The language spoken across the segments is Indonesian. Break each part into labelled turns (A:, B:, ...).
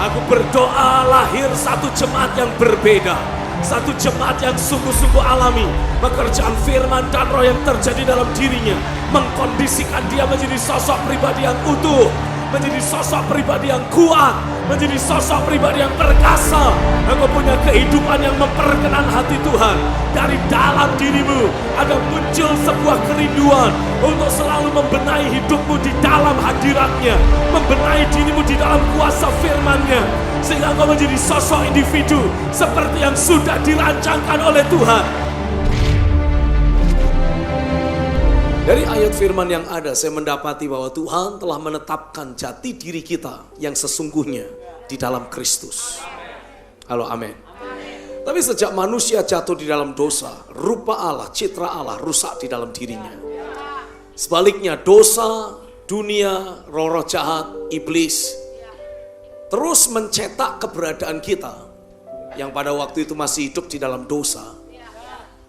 A: Aku berdoa lahir satu jemaat yang berbeda. Satu jemaat yang sungguh-sungguh alami pekerjaan firman dan roh yang terjadi dalam dirinya, mengkondisikan dia menjadi sosok pribadi yang utuh, menjadi sosok pribadi yang kuat, menjadi sosok pribadi yang perkasa. Engkau punya kehidupan yang memperkenan hati Tuhan. Dari dalam dirimu ada muncul sebuah kerinduan untuk selalu membenahi hidupmu di dalam hadiratnya, membenahi dirimu di dalam kuasa firman-Nya, sehingga engkau menjadi sosok individu seperti yang sudah dirancangkan oleh Tuhan. Dari ayat firman yang ada, saya mendapati bahwa Tuhan telah menetapkan jati diri kita yang sesungguhnya di dalam Kristus. Halo, amin. Tapi sejak manusia jatuh di dalam dosa, rupa Allah, citra Allah rusak di dalam dirinya. Sebaliknya dosa, dunia, roh-roh jahat, iblis terus mencetak keberadaan kita yang pada waktu itu masih hidup di dalam dosa,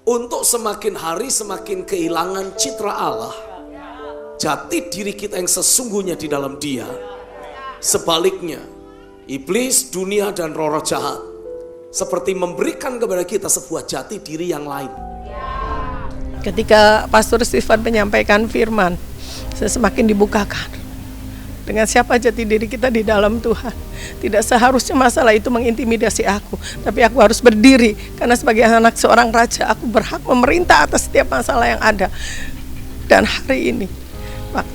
A: untuk semakin hari semakin kehilangan citra Allah, jati diri kita yang sesungguhnya di dalam Dia. Sebaliknya, iblis, dunia, dan roh-roh jahat seperti memberikan kepada kita sebuah jati diri yang lain.
B: Ketika Pastor Stephen menyampaikan firman, saya semakin dibukakan dengan siapa jati diri kita di dalam Tuhan. Tidak seharusnya masalah itu mengintimidasi aku, tapi aku harus berdiri karena sebagai anak seorang raja, aku berhak memerintah atas setiap masalah yang ada. Dan hari ini,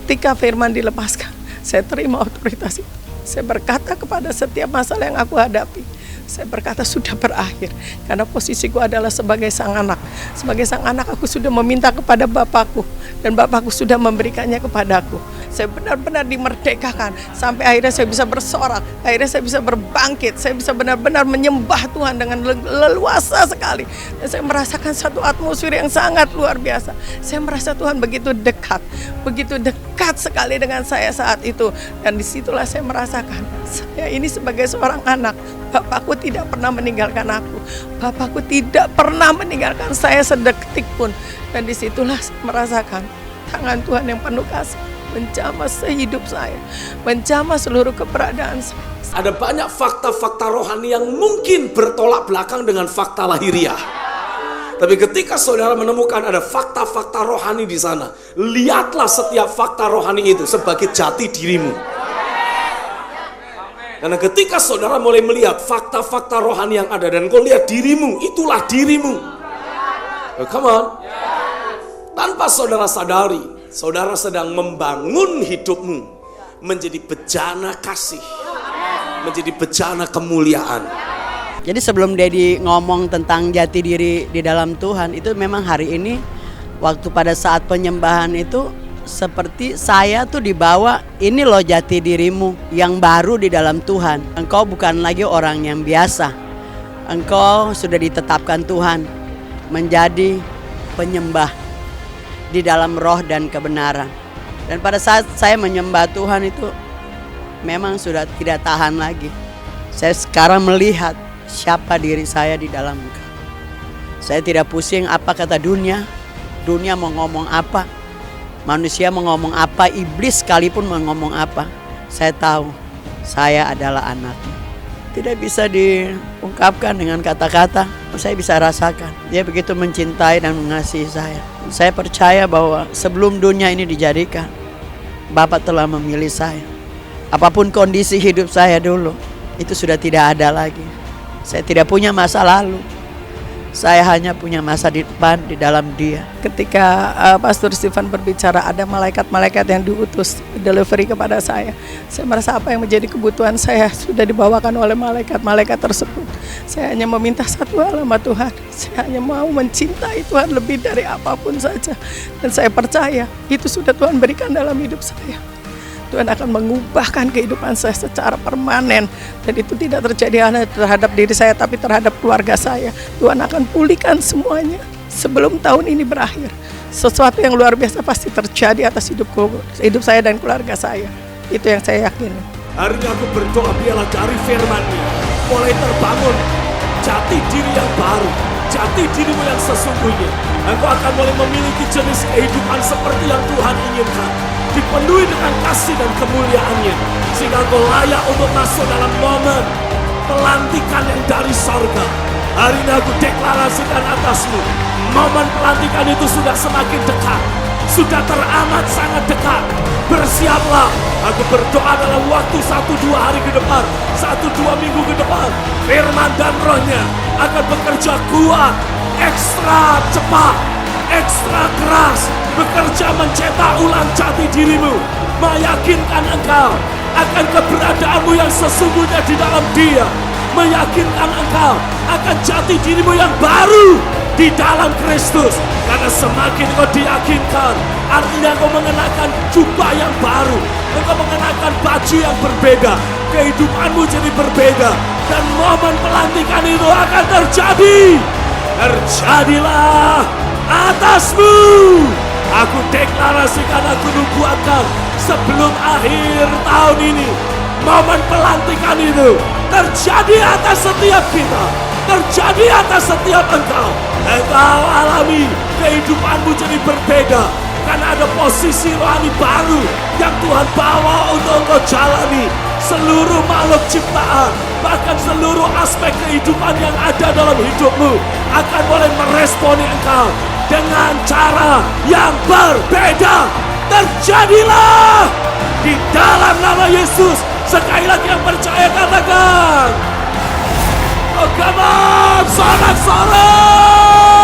B: ketika firman dilepaskan, saya terima otoritas itu. Saya berkata kepada setiap masalah yang aku hadapi, saya berkata sudah berakhir. Karena posisiku adalah sebagai sang anak. Sebagai sang anak aku sudah meminta kepada Bapakku, dan Bapakku sudah memberikannya kepadaku. Saya benar-benar dimerdekakan. Sampai akhirnya saya bisa bersorak. Akhirnya saya bisa berbangkit. Saya bisa benar-benar menyembah Tuhan dengan leluasa sekali. Dan saya merasakan satu atmosfer yang sangat luar biasa. Saya merasa Tuhan begitu dekat. Begitu dekat sekali dengan saya saat itu. Dan disitulah saya merasakan, saya ini sebagai seorang anak, Bapakku tidak pernah meninggalkan aku. Bapakku tidak pernah meninggalkan saya sedetik pun. Dan disitulah saya merasakan tangan Tuhan yang penuh kasih menjamah sehidup saya, menjamah seluruh keberadaan saya.
A: Ada banyak fakta-fakta rohani yang mungkin bertolak belakang dengan fakta lahiriah. Tapi ketika saudara menemukan ada fakta-fakta rohani di sana, lihatlah setiap fakta rohani itu sebagai jati dirimu. Karena ketika saudara mulai melihat fakta-fakta rohani yang ada dan kau lihat dirimu, itulah dirimu. Oh, come on. Tanpa saudara sadari, saudara sedang membangun hidupmu menjadi bejana kasih, menjadi bejana kemuliaan.
C: Jadi sebelum Dedi ngomong tentang jati diri di dalam Tuhan, itu memang hari ini waktu pada saat penyembahan itu seperti saya tuh dibawa, ini loh jati dirimu yang baru di dalam Tuhan. Engkau bukan lagi orang yang biasa. Engkau sudah ditetapkan Tuhan menjadi penyembah di dalam roh dan kebenaran. Dan pada saat saya menyembah Tuhan itu memang sudah tidak tahan lagi. Saya sekarang melihat siapa diri saya di dalam Engkau. Saya tidak pusing apa kata dunia. Dunia mau ngomong apa, manusia mau ngomong apa, iblis sekalipun mau ngomong apa. Saya tahu saya adalah anaknya. Tidak bisa diungkapkan dengan kata-kata. Saya bisa rasakan Dia begitu mencintai dan mengasihi saya. Saya percaya bahwa sebelum dunia ini dijadikan, Bapa telah memilih saya. Apapun kondisi hidup saya dulu, itu sudah tidak ada lagi. Saya tidak punya masa lalu. Saya hanya punya masa depan di dalam Dia.
B: Ketika Pastor Stephen berbicara, ada malaikat-malaikat yang diutus delivery kepada saya. Saya merasa apa yang menjadi kebutuhan saya sudah dibawakan oleh malaikat-malaikat tersebut. Saya hanya meminta satu hal sama Tuhan. Saya hanya mau mencintai Tuhan lebih dari apapun saja. Dan saya percaya itu sudah Tuhan berikan dalam hidup saya. Tuhan akan mengubahkan kehidupan saya secara permanen. Dan itu tidak terjadi hanya terhadap diri saya, tapi terhadap keluarga saya. Tuhan akan pulihkan semuanya sebelum tahun ini berakhir. Sesuatu yang luar biasa pasti terjadi atas hidup saya dan keluarga saya. Itu yang saya yakini.
A: Hari ini aku berdoa biarlah dari firman-Nya mulai terbangun jati diri yang baru, jati dirimu yang sesungguhnya. Engkau akan mulai memiliki jenis kehidupan seperti yang Tuhan inginkan. dipenuhi dengan kasih dan kemuliaan-Nya, sehingga engkau layak untuk masuk dalam momen pelantikan yang dari sorga. Hari ini aku deklarasikan atasmu, momen pelantikan itu sudah semakin dekat, sudah teramat sangat dekat. Bersiaplah. Aku berdoa dalam waktu 1-2 hari ke depan, 1-2 minggu ke depan, firman dan rohnya akan bekerja kuat, ekstra cepat, ekstra keras, bekerja mencetak ulang jati dirimu, meyakinkan engkau akan keberadaanmu yang sesungguhnya di dalam Dia, meyakinkan engkau akan jati dirimu yang baru di dalam Kristus. Karena semakin kau diyakinkan, artinya kau mengenakan jubah yang baru, engkau mengenakan baju yang berbeda, kehidupanmu jadi berbeda, dan momen pelantikan itu akan terjadi. Terjadilah atasmu. Aku deklarasikan, aku nubuatkan, sebelum akhir tahun ini, momen pelantikan itu terjadi atas setiap kita, terjadi atas setiap engkau. Engkau alami kehidupanmu jadi berbeda, karena ada posisi rohani baru yang Tuhan bawa untuk engkau jalani. Seluruh makhluk ciptaan, bahkan seluruh aspek kehidupan yang ada dalam hidupmu akan boleh meresponi engkau dengan cara yang berbeda. Terjadilah di dalam nama Yesus. Sekali lagi yang percaya katakan, oh come on, sorak-sorak.